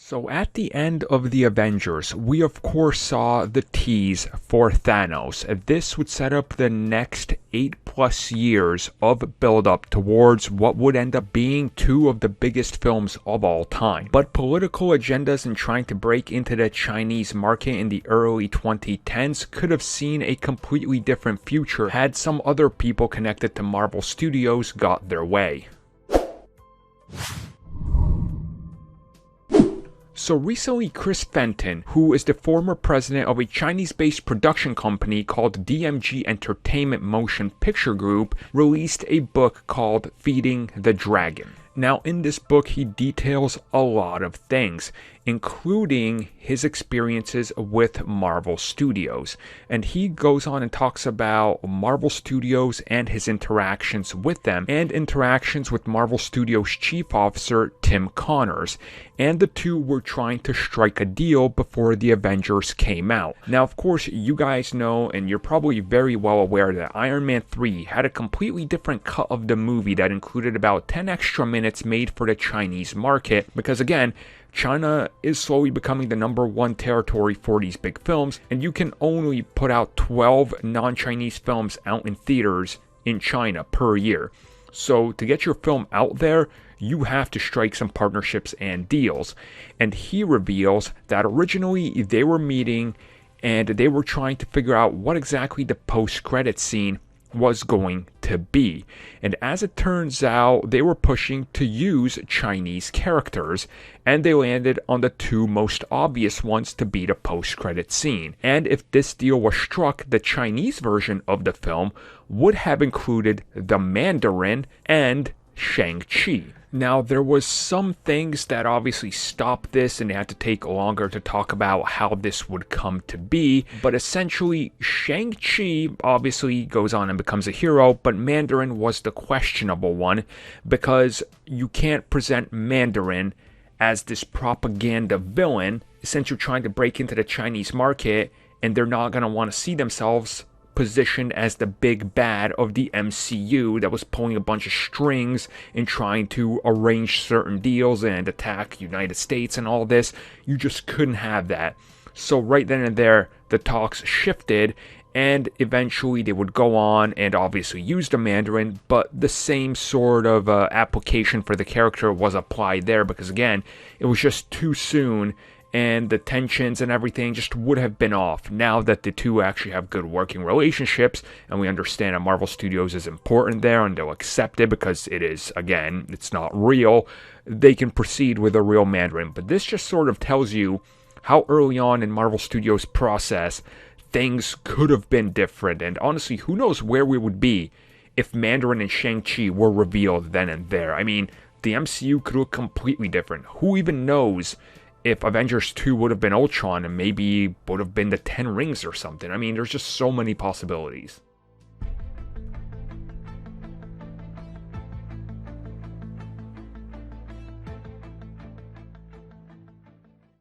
So at the end of the Avengers, we of course saw the tease for Thanos. This would set up the next 8+ years of build-up towards what would end up being two of the biggest films of all time. But political agendas and trying to break into the Chinese market in the early 2010s could have seen a completely different future had some other people connected to Marvel Studios got their way. So recently, Chris Fenton, who is the former president of a Chinese-based production company called DMG Entertainment Motion Picture Group, released a book called Feeding the Dragon. Now, in this book, he details a lot of things, including his experiences with Marvel Studios. And he goes on and talks about Marvel Studios and his interactions with them, and interactions with Marvel Studios chief officer Tim Connors. And the two were trying to strike a deal before the Avengers came out. Now, of course, you guys know, and you're probably very well aware, that Iron Man 3 had a completely different cut of the movie that included about 10 extra minutes made for the Chinese market, because again, China is slowly becoming the #1 territory for these big films, and you can only put out 12 non-Chinese films out in theaters in China per year. So to get your film out there, you have to strike some partnerships and deals. And he reveals that originally they were meeting and they were trying to figure out what exactly the post-credit scene was going to be. And as it turns out, they were pushing to use Chinese characters, and they landed on the two most obvious ones to be the post-credit scene. And if this deal was struck, the Chinese version of the film would have included the Mandarin and Shang-Chi. Now, there was some things that obviously stopped this, and they had to take longer to talk about how this would come to be, but essentially, Shang-Chi obviously goes on and becomes a hero, but Mandarin was the questionable one, because you can't present Mandarin as this propaganda villain, since you're trying to break into the Chinese market, and they're not going to want to see themselves positioned as the big bad of the MCU that was pulling a bunch of strings and trying to arrange certain deals and attack United States and all this. You just couldn't have that. So right then and there, the talks shifted, and eventually they would go on and obviously use the Mandarin, but the same sort of application for the character was applied there, because again, it was just too soon, and the tensions and everything just would have been off. Now that the two actually have good working relationships, and we understand that Marvel Studios is important there, and they'll accept it because it is, again, it's not real, they can proceed with a real Mandarin. But this just sort of tells you how early on in Marvel Studios' process, things could have been different. And honestly, who knows where we would be if Mandarin and Shang-Chi were revealed then and there. I mean, the MCU could look completely different. Who even knows if Avengers 2 would have been Ultron and maybe would have been the 10 Rings or something. I mean, there's just so many possibilities.